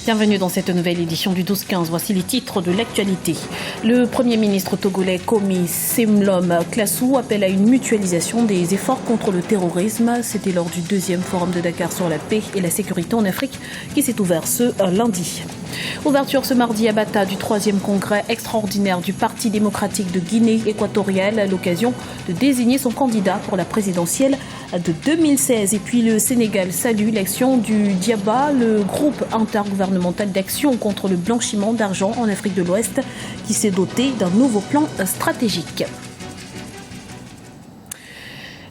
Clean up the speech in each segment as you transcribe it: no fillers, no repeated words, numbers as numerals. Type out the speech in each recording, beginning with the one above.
Bienvenue dans cette nouvelle édition du 12-15. Voici les titres de l'actualité. Le Premier ministre togolais Komi Selom Klasu appelle à une mutualisation des efforts contre le terrorisme. C'était lors du deuxième forum de Dakar sur la paix et la sécurité en Afrique qui s'est ouvert ce lundi. Ouverture ce mardi à Bata du 3e congrès extraordinaire du Parti démocratique de Guinée équatoriale à l'occasion de désigner son candidat pour la présidentielle de 2016. Et puis le Sénégal salue l'action du DIABA, le groupe intergouvernemental d'action contre le blanchiment d'argent en Afrique de l'Ouest, qui s'est doté d'un nouveau plan stratégique.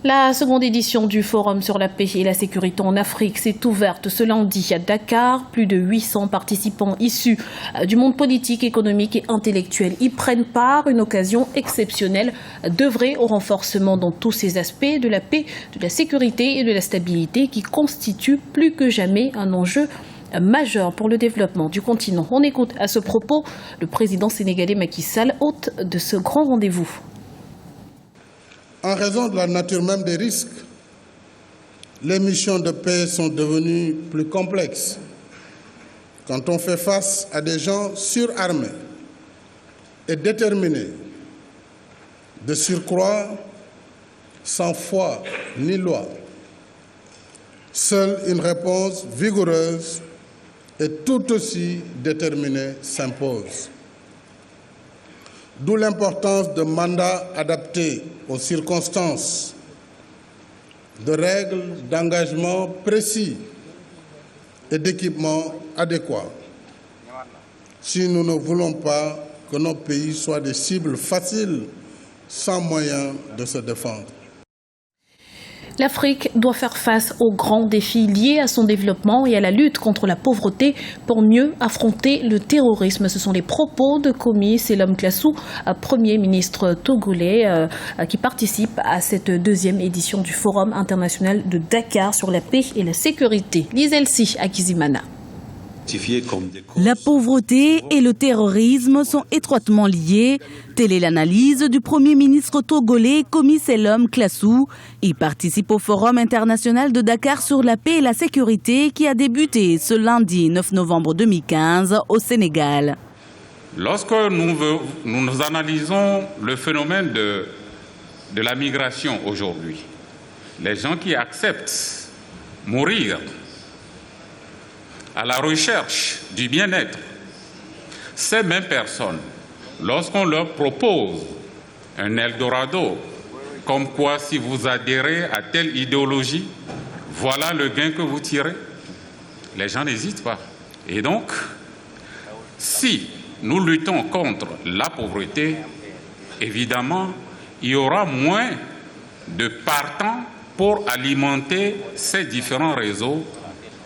La seconde édition du Forum sur la paix et la sécurité en Afrique s'est ouverte ce lundi à Dakar. Plus de 800 participants issus du monde politique, économique et intellectuel y prennent part. Une occasion exceptionnelle d'œuvrer au renforcement dans tous ces aspects de la paix, de la sécurité et de la stabilité qui constituent plus que jamais un enjeu majeur pour le développement du continent. On écoute à ce propos le président sénégalais Macky Sall, hôte de ce grand rendez-vous. En raison de la nature même des risques, les missions de paix sont devenues plus complexes. Quand on fait face à des gens surarmés et déterminés, de surcroît, sans foi ni loi, seule une réponse vigoureuse et tout aussi déterminée s'impose. D'où l'importance de mandats adaptés aux circonstances, de règles d'engagement précis et d'équipements adéquats. Si nous ne voulons pas que nos pays soient des cibles faciles, sans moyen de se défendre. L'Afrique doit faire face aux grands défis liés à son développement et à la lutte contre la pauvreté pour mieux affronter le terrorisme. Ce sont les propos de Komi Selom Klasu, Premier ministre togolais, qui participe à cette deuxième édition du Forum international de Dakar sur la paix et la sécurité. Liselsi Akizimana. La pauvreté et le terrorisme sont étroitement liés. Telle est l'analyse du Premier ministre togolais Komi Selom Klasu. Il participe au Forum international de Dakar sur la paix et la sécurité qui a débuté ce lundi 9 novembre 2015 au Sénégal. Lorsque nous analysons le phénomène de la migration aujourd'hui, les gens qui acceptent mourir à la recherche du bien-être, ces mêmes personnes, lorsqu'on leur propose un Eldorado, comme quoi si vous adhérez à telle idéologie, voilà le gain que vous tirez, les gens n'hésitent pas. Et donc, si nous luttons contre la pauvreté, évidemment, il y aura moins de partants pour alimenter ces différents réseaux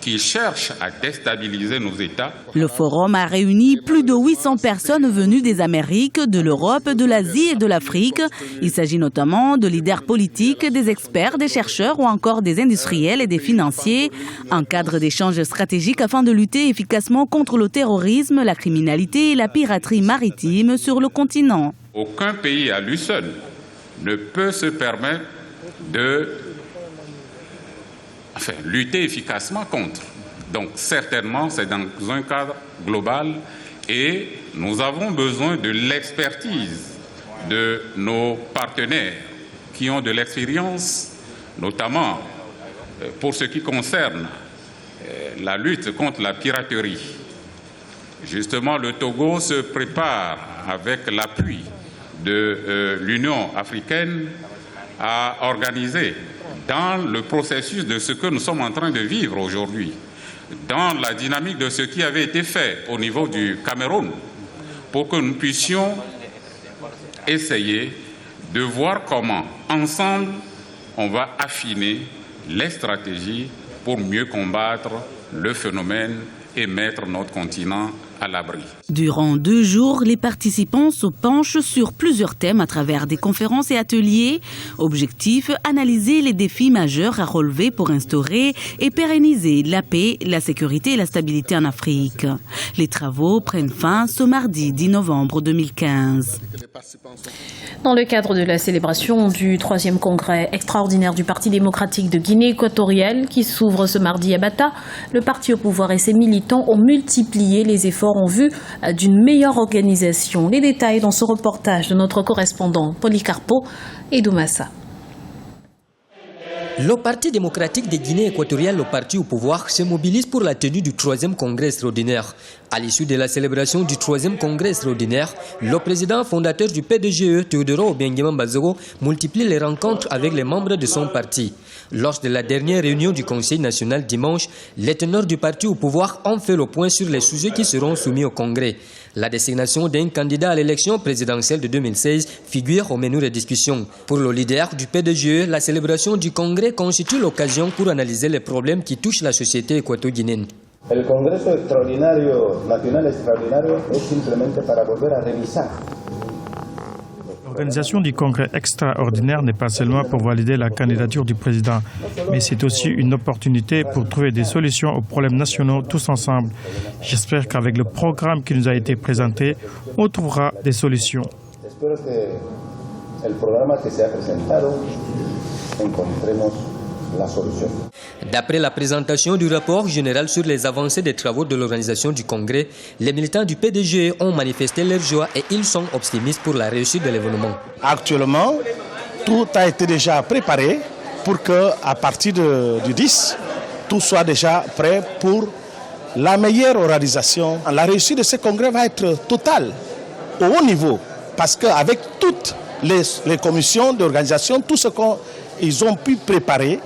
qui cherchent à déstabiliser nos États. Le forum a réuni plus de 800 personnes venues des Amériques, de l'Europe, de l'Asie et de l'Afrique. Il s'agit notamment de leaders politiques, des experts, des chercheurs ou encore des industriels et des financiers. Un cadre d'échange stratégique afin de lutter efficacement contre le terrorisme, la criminalité et la piraterie maritime sur le continent. Aucun pays à lui seul ne peut se permettre de lutter efficacement contre. Donc certainement, c'est dans un cadre global et nous avons besoin de l'expertise de nos partenaires qui ont de l'expérience, notamment pour ce qui concerne la lutte contre la piraterie. Justement, le Togo se prépare avec l'appui de l'Union africaine à organiser dans le processus de ce que nous sommes en train de vivre aujourd'hui, dans la dynamique de ce qui avait été fait au niveau du Cameroun, pour que nous puissions essayer de voir comment, ensemble, on va affiner les stratégies pour mieux combattre le phénomène et mettre notre continent à l'abri. Durant 2 jours, les participants se penchent sur plusieurs thèmes à travers des conférences et ateliers. Objectif, analyser les défis majeurs à relever pour instaurer et pérenniser la paix, la sécurité et la stabilité en Afrique. Les travaux prennent fin ce mardi 10 novembre 2015. Dans le cadre de la célébration du 3e congrès extraordinaire du Parti démocratique de Guinée équatoriale qui s'ouvre ce mardi à Bata, le parti au pouvoir et ses militants ont multiplié les efforts en vue d'une meilleure organisation. Les détails dans ce reportage de notre correspondant Policarpo et Doumassa. Le Parti démocratique de Guinée équatoriale, le parti au pouvoir, se mobilise pour la tenue du 3e congrès extraordinaire. À l'issue de la célébration du 3e congrès extraordinaire, le président fondateur du PDGE, Teodoro Obiangema Bazoro, multiplie les rencontres avec les membres de son parti. Lors de la dernière réunion du Conseil national dimanche, les teneurs du parti au pouvoir ont fait le point sur les sujets qui seront soumis au congrès. La désignation d'un candidat à l'élection présidentielle de 2016 figure au menu des discussions. Pour le leader du PDGE, la célébration du congrès constitue l'occasion pour analyser les problèmes qui touchent la société équato-guinéenne. El Congreso Nacional Extraordinario es simplemente para volver a revisar. L'organisation du congrès extraordinaire n'est pas seulement pour valider la candidature du président, mais c'est aussi une opportunité pour trouver des solutions aux problèmes nationaux tous ensemble. J'espère qu'avec le programme qui nous a été présenté, on trouvera des solutions. Espero que el programa que se ha presentado encontremos la solution. D'après la présentation du rapport général sur les avancées des travaux de l'organisation du congrès, les militants du PDG ont manifesté leur joie et ils sont optimistes pour la réussite de l'événement. Actuellement, tout a été déjà préparé pour que, à partir du 10, tout soit déjà prêt pour la meilleure organisation. La réussite de ce congrès va être totale, au haut niveau, parce qu'avec toutes les commissions d'organisation, tout ce qu'ils ont pu préparer,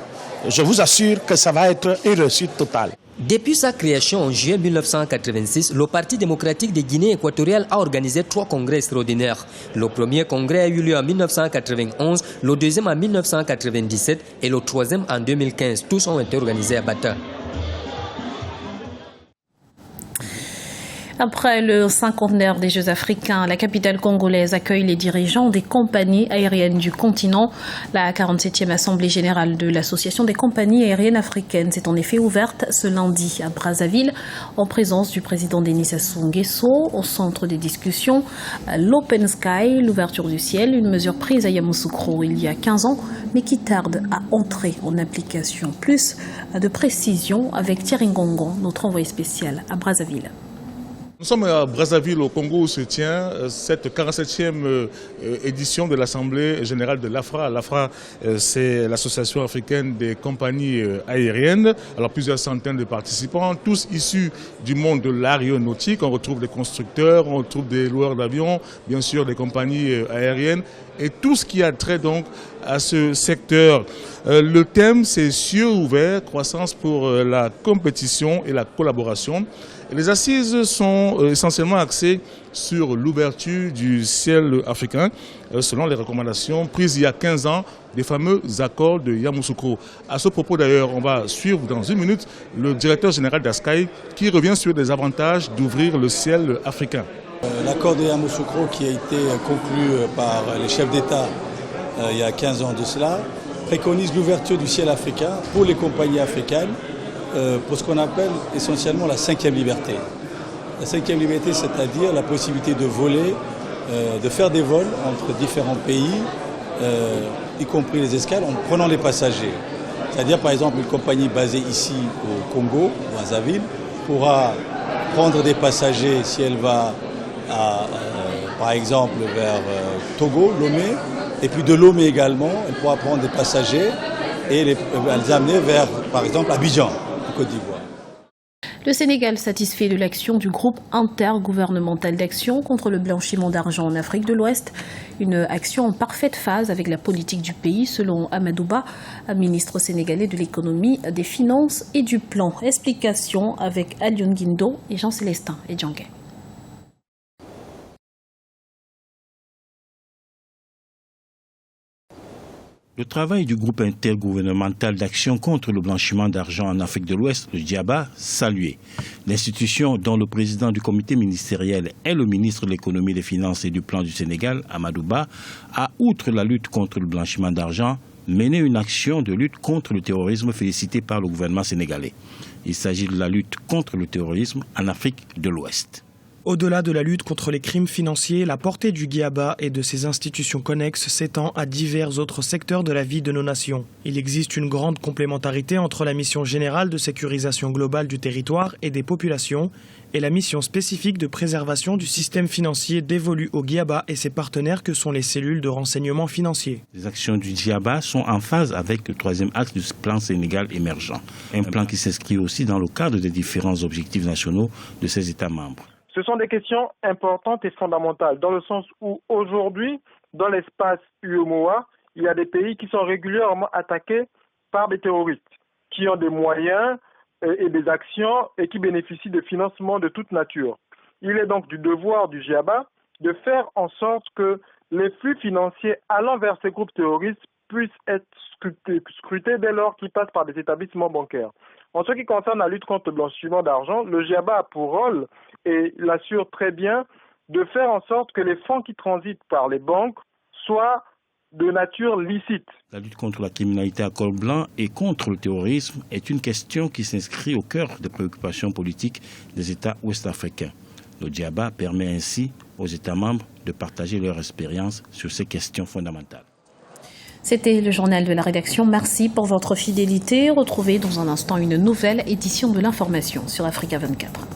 je vous assure que ça va être une réussite totale. Depuis sa création en juillet 1986, le Parti démocratique de Guinée équatoriale a organisé 3 congrès extraordinaires. Le premier congrès a eu lieu en 1991, le deuxième en 1997 et le troisième en 2015. Tous ont été organisés à Bata. Après le 50e des Jeux africains, la capitale congolaise accueille les dirigeants des compagnies aériennes du continent. La 47e Assemblée générale de l'Association des compagnies aériennes africaines s'est en effet ouverte ce lundi à Brazzaville en présence du président Denis Sassou Nguesso. Au centre des discussions, l'Open Sky, l'ouverture du ciel, une mesure prise à Yamoussoukro il y a 15 ans, mais qui tarde à entrer en application. Plus de précision avec Thierry Ngongon, notre envoyé spécial à Brazzaville. Nous sommes à Brazzaville, au Congo, où se tient cette 47e édition de l'Assemblée générale de l'AFRA. L'AFRA, c'est l'Association africaine des compagnies aériennes. Alors plusieurs centaines de participants, tous issus du monde de l'aéronautique. On retrouve des constructeurs, on retrouve des loueurs d'avions, bien sûr des compagnies aériennes et tout ce qui a trait donc à ce secteur. Le thème, c'est cieux ouverts, croissance pour la compétition et la collaboration. Les assises sont essentiellement axées sur l'ouverture du ciel africain, selon les recommandations prises il y a 15 ans des fameux accords de Yamoussoukro. À ce propos d'ailleurs, on va suivre dans une minute le directeur général d'Askai qui revient sur les avantages d'ouvrir le ciel africain. L'accord de Yamoussoukro qui a été conclu par les chefs d'État il y a 15 ans de cela préconise l'ouverture du ciel africain pour les compagnies africaines pour ce qu'on appelle essentiellement la 5e liberté. La 5e liberté, c'est-à-dire la possibilité de voler, de faire des vols entre différents pays, y compris les escales, en prenant les passagers. C'est-à-dire par exemple une compagnie basée ici au Congo, Brazzaville, pourra prendre des passagers si elle va par exemple vers Togo, Lomé, et puis de Lomé également, elle pourra prendre des passagers et les amener vers par exemple Abidjan, en Côte d'Ivoire. Le Sénégal satisfait de l'action du groupe intergouvernemental d'action contre le blanchiment d'argent en Afrique de l'Ouest. Une action en parfaite phase avec la politique du pays, selon Amadou Ba, ministre sénégalais de l'économie, des finances et du plan. Explication avec Alioune Guindo et Jean-Célestin et Djanguet. Le travail du groupe intergouvernemental d'action contre le blanchiment d'argent en Afrique de l'Ouest, le DIABA, salué. L'institution dont le président du comité ministériel est le ministre de l'économie, des finances et du plan du Sénégal, Amadou Ba, a, outre la lutte contre le blanchiment d'argent, mené une action de lutte contre le terrorisme félicitée par le gouvernement sénégalais. Il s'agit de la lutte contre le terrorisme en Afrique de l'Ouest. Au-delà de la lutte contre les crimes financiers, la portée du GIABA et de ses institutions connexes s'étend à divers autres secteurs de la vie de nos nations. Il existe une grande complémentarité entre la mission générale de sécurisation globale du territoire et des populations et la mission spécifique de préservation du système financier dévolue au GIABA et ses partenaires que sont les cellules de renseignement financier. Les actions du GIABA sont en phase avec le troisième axe du plan Sénégal émergent, un plan qui s'inscrit aussi dans le cadre des différents objectifs nationaux de ses États membres. Ce sont des questions importantes et fondamentales, dans le sens où aujourd'hui, dans l'espace UEMOA, il y a des pays qui sont régulièrement attaqués par des terroristes, qui ont des moyens et des actions et qui bénéficient de financements de toute nature. Il est donc du devoir du GIABA de faire en sorte que les flux financiers allant vers ces groupes terroristes puissent être scrutés dès lors qu'ils passent par des établissements bancaires. En ce qui concerne la lutte contre le blanchiment d'argent, le GIABA a pour rôle, et l'assure très bien, de faire en sorte que les fonds qui transitent par les banques soient de nature licite. La lutte contre la criminalité à col blanc et contre le terrorisme est une question qui s'inscrit au cœur des préoccupations politiques des États ouest-africains. Le GIABA permet ainsi aux États membres de partager leur expérience sur ces questions fondamentales. C'était le journal de la rédaction. Merci pour votre fidélité. Retrouvez dans un instant une nouvelle édition de l'information sur Africa 24.